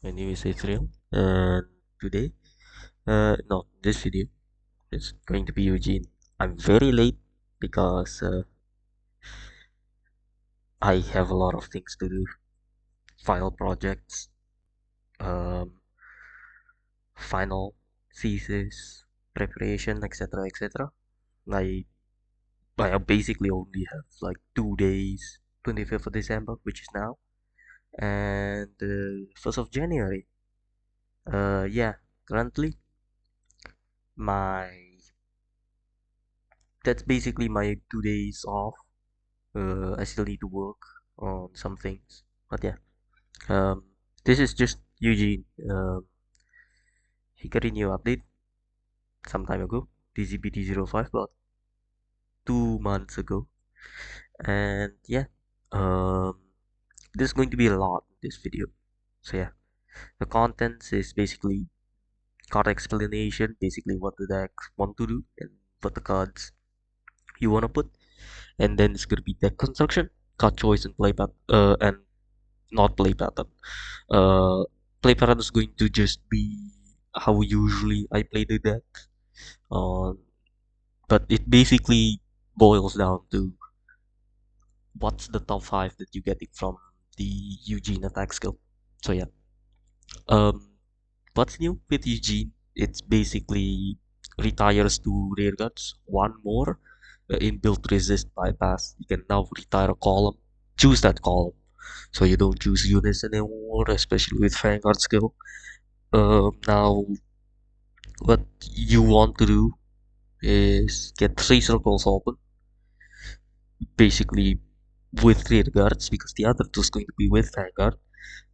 My name is Israel, and today, no, this video is going to be Eugene. I'm very late because I have a lot of things to do, final projects, um, final thesis, preparation, etc., etc. I I basically only have like 2 days, 25th of December, which is now, and 1st of January. Yeah, currently my that's basically my 2 days off. I still need to work on some things, but yeah. Um, this is just Eugene. He got a new update some time ago, DZBT05, about 2 months ago, and yeah. Um, there's going to be a lot in this video. So yeah, the contents is basically card explanation, basically what the deck want to do and what the cards you wanna put, and then it's gonna be deck construction, card choice, and and not play pattern. Uh, Play pattern is going to just be how usually I play the deck. Um, but it basically boils down to what's the top five that you're getting from the Eugene attack skill. So yeah. Um, what's new with Eugene? It's basically retires to rear guards. One more inbuilt resist bypass. You can now retire a column. Choose that column. So you don't choose units anymore, especially with Vanguard skill. Now what you want to do is get 3 circles open, basically with rear guards, because the other two is going to be with Vanguard.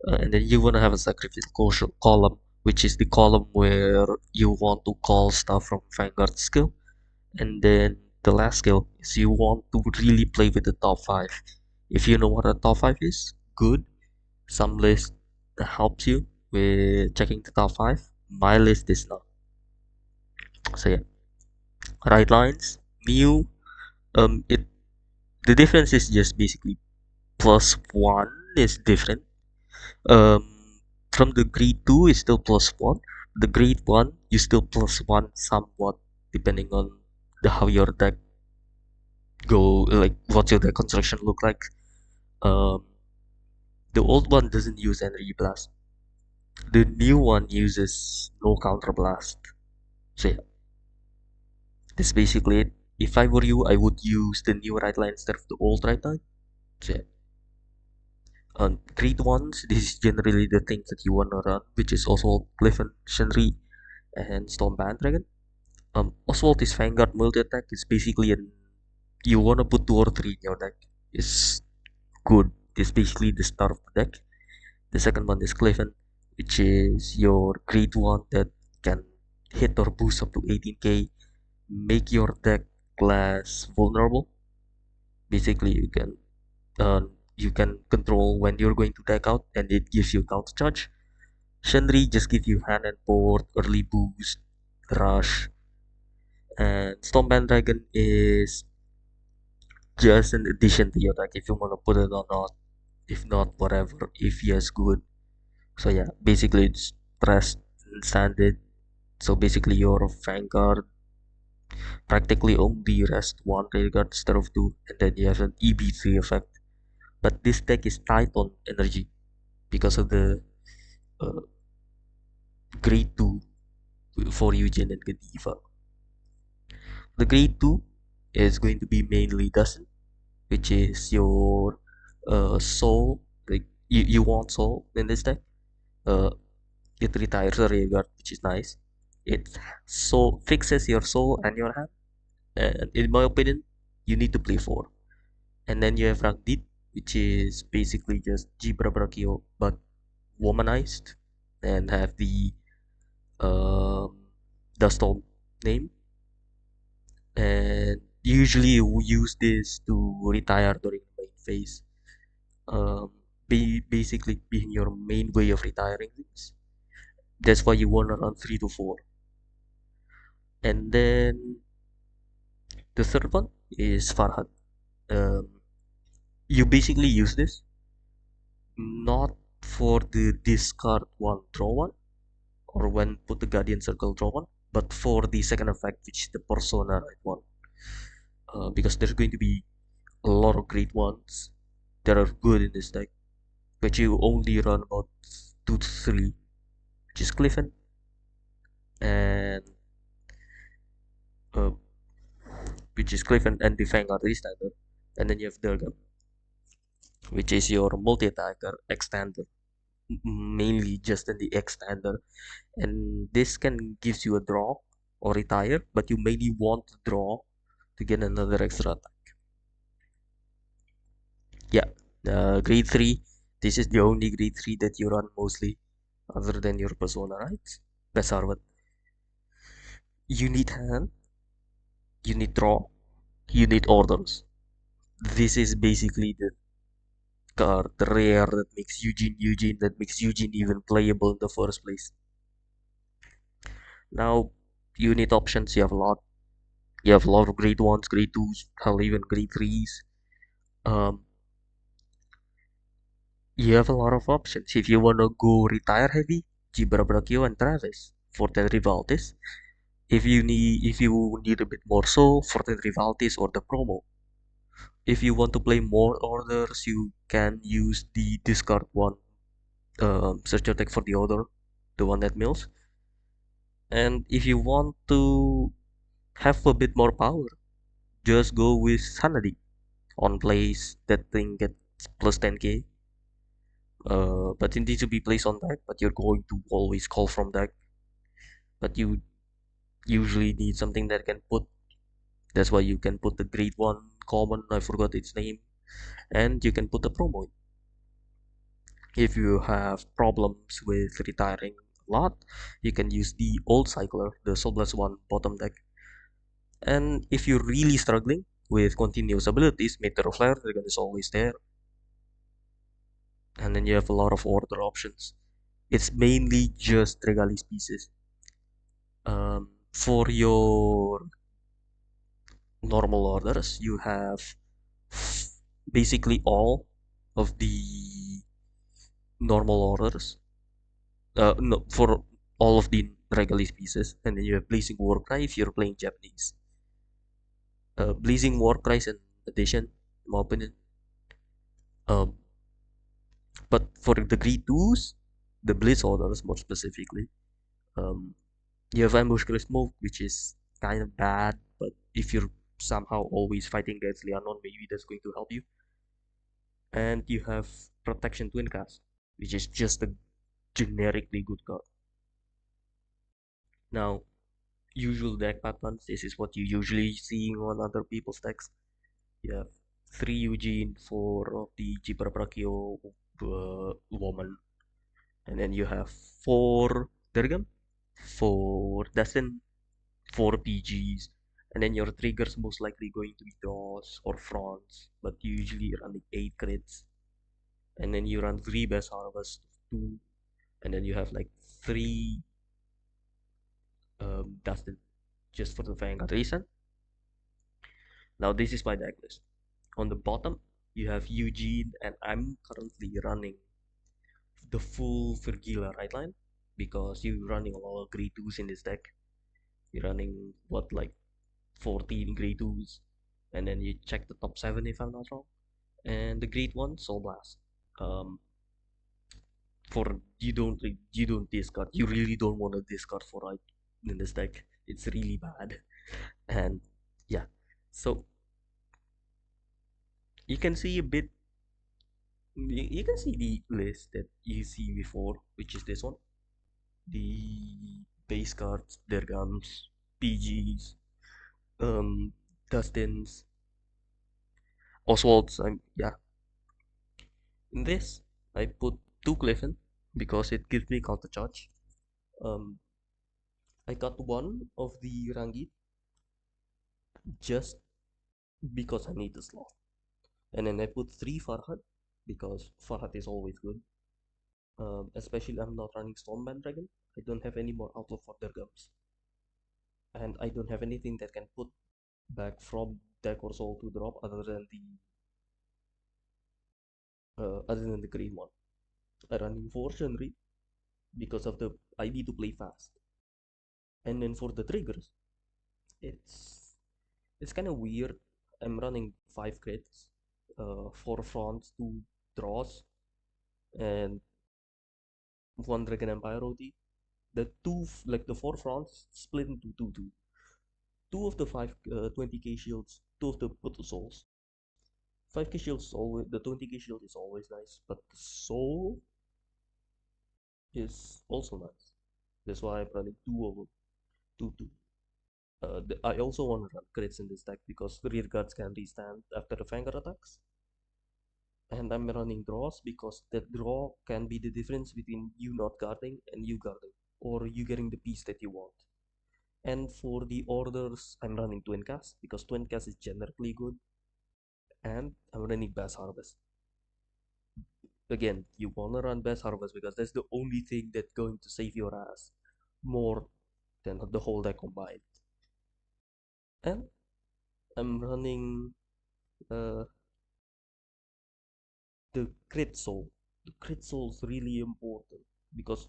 And then you want to have a sacrificial column, which is the column where you want to call stuff from Vanguard skill. And then the last skill is you want to really play with the top 5. If you know what a top 5 is, good. Some list helps you with checking the top 5. My list is not. So yeah, right lines, new. It the difference is just basically +1 is different. Um, from the grade 2 is still +1. The grade 1 you still +1 somewhat depending on the how your deck go, like what your deck construction look like. Um, the old one doesn't use energy blast. The new one uses no counter blast. So yeah, that's basically it. If I were you, I would use the new right line instead of the old right line. So yeah. Grade ones, this is generally the things that you wanna run, which is Oswald, Glyphon, Shenri, and Storm Banddragon. Oswald is Vanguard multi attack. It's basically an you wanna put 2 or 3 in your deck. It's good. It's basically the start of the deck. The second one is Glyphon, which is your grade one that can hit or boost up to 18k, make your deck less vulnerable. Basically, uh, you can control when you're going to deck out, and it gives you counter charge. Shenri just give you hand and board, early boost, rush, and Storm Dragon is just an addition to your deck if you wanna put it or not. If not, whatever. If yes, good. So yeah, basically it's pressed and standard. So basically your Vanguard practically only rest one Vanguard instead of two, and then you have an EB3 effect. But this deck is tight on energy because of the uh, grade 2 for Eugene and Godiva. The grade 2 is going to be mainly Dustin, which is your soul. Like you want soul in this deck. Uh, it retires a rear guard, which is nice. It so fixes your soul and your hand. And in my opinion, you need to play 4. And then you have Ragdit, which is basically just Jibra Brachio but womanized and have the Dustorm name. And usually you use this to retire during the main phase. Basically being your main way of retiring things. That's why you want to run 3 to 4. And then the third one is Farhad. Um, you basically use this not for the discard one, draw one, or when put the Guardian Circle, draw one. But for the second effect, which is the Persona right one, because there's going to be a lot of great ones that are good in this deck, but you only run about 2 to 3, which is Clifton and uh, and the Vanguard Standard, and then you have Durga, which is your multi-attacker extender, mainly just in the extender, and this can gives you a draw or retire, but you mainly want to draw to get another extra attack. Yeah, grade 3. This is the only grade 3 that you run mostly, other than your Persona, right? Besarvat. You need hand, you need draw, you need orders. This is basically the card, the rare that makes Eugene, that makes Eugene even playable in the first place. Now, you need options, you have a lot. You have a lot of grade 1s, grade 2s, hell, even grade 3s. Um, you have a lot of options. If you wanna go retire heavy, Jibra Brachio and Travis, Forten Rivaltis. If you need a bit more soul, Forten Rivaltis or the promo. If you want to play more orders, you can use the discard one, search your deck for the order, the one that mills. And if you want to have a bit more power, just go with Sanity. On plays, that thing gets plus 10k. But it needs to be placed on deck, but you're going to always call from deck. But you usually need something that can put, that's why you can put the grade 1 common, I forgot its name, and you can put the promo in. If you have problems with retiring a lot, you can use the old cycler, the Soulless one bottom deck. And if you're really struggling with continuous abilities, Meteor Flare Dragon is always there. And then you have a lot of order options. It's mainly just Regalis pieces. For your normal orders, you have basically all of the normal orders. No, for all of the Regalis pieces, and then you have Blazing Warcry if you're playing Japanese. Blazing Warcry is an addition, in my opinion. Um, but for the Grade 2s, the Blitz orders more specifically, um, you have Ambush Smoke, which is kind of bad, but if you're somehow always fighting against Leonon, maybe that's going to help you. And you have Protection Twin Cast, which is just a generically good card. Now, usual deck patterns, this is what you usually seeing on other people's decks. You have 3 Eugene, 4 of the Jibra Brachio woman, and then you have 4 Dergam, 4 Dustin, 4 PGs, and then your triggers most likely going to be draws or fronts, but you usually run like 8 crits, and then you run 3 best harvest, 2, and then you have like 3 Dustin just for the Vanguard reason. Now this is my deck list. On the bottom you have Eugene, and I'm currently running the full Virgila right line because you're running a lot of grade 2s in this deck. You're running what, like 14 grade 2s, and then you check the top 7 if I'm not wrong, and the grade 1 Soul Blast. Um, for you don't discard. You really don't want to discard for right in this deck. It's really bad, and yeah. So you can see a bit. You can see the list that you see before, which is this one. The base cards, their guns, PGs, um, Dustins, Oswald's. Yeah. In this, I put 2 Clifton because it gives me counter charge. Um, I got one of the Rangit just because I need the slot. And then I put 3 Farhad because Farhad is always good. Especially I'm not running Stormband Dragon. I don't have any more outlook for their gums. And I don't have anything that can put back from deck or soul to drop other than the green one. I run in 4 genre because of the I need to play fast. And then for the triggers, it's it's kind of weird. I'm running 5 crits, 4 fronts, 2 draws, and 1 Dragon Empire OT. Like the 4 fronts split into two. Two of the 20k shields, two of the Proto Souls. 5k shields is always, the 20k shield is always nice, but the soul is also nice. That's why I'm running 2 over 2. I also want to run crits in this deck because the rear guards can restand after the Vanguard attacks. And I'm running draws because that draw can be the difference between you not guarding and you guarding, or you getting the piece that you want. And for the orders, I'm running Twin Cast because Twin Cast is generally good, and I'm running Bass Harvest. Again, you wanna run Bass Harvest because that's the only thing that's going to save your ass more than the whole deck combined. And I'm running uh, the crit soul. The crit soul is really important because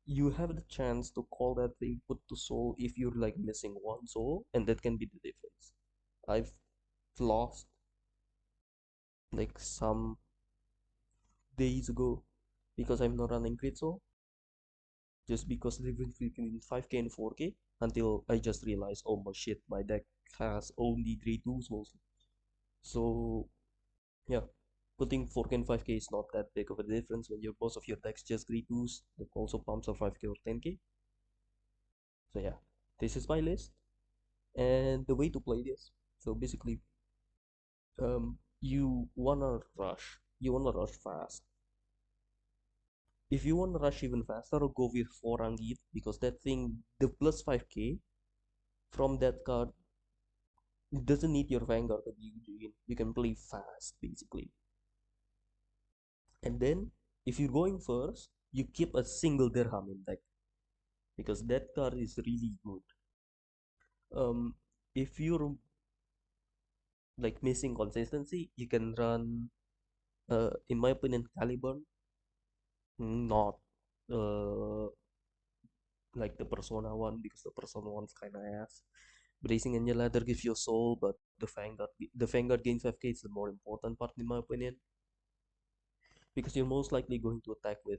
you have the chance to call that thing put to soul if you're like missing 1 soul, and that can be the difference. I've lost like some days ago because I'm not running crit soul, just because the difference between 5k and 4k, until I just realized, oh my shit, my deck has only grade 2s mostly. So yeah, putting 4k and 5k is not that big of a difference when your most of your decks just grade 2s that also pumps a 5k or 10k. So yeah, this is my list and the way to play this. So basically, you wanna rush fast. If you wanna rush even faster, go with 4 Angit because that thing, the plus 5k from that card, it doesn't need your Vanguard to be Eugene. You can play fast basically. And then if you're going first, you keep a single Dirham in deck because that card is really good. If you're like missing consistency, you can run in my opinion Caliburn, not uh like the Persona one because the Persona one's kinda ass. Bracing Angel Ladder gives you a soul, but the Vanguard gains 5k is the more important part in my opinion. Because you're most likely going to attack with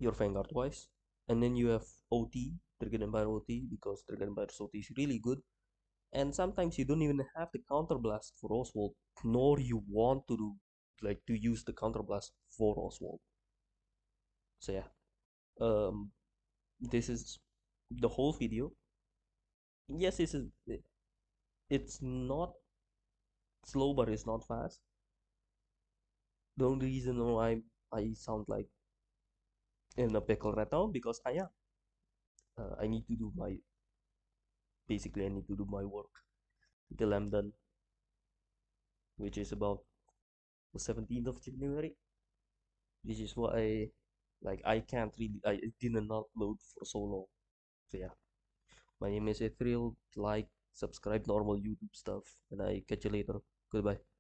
your Vanguard twice. And then you have OT, Trigger Empire OT, because Trigger Empire's OT is really good. And sometimes you don't even have the counterblast for Oswald, nor you want to do like to use the counterblast for Oswald. So yeah, um, this is the whole video. Yes, it's not slow, but it's not fast. The only reason why I sound like in a pickle right now because I am. I need to do my basically I need to do my work till I'm done, which is about the 17th of January. This is why I can't really I didn't upload for so long. So yeah, my name is Ethereal. Like, subscribe, normal YouTube stuff, and I catch you later. Goodbye.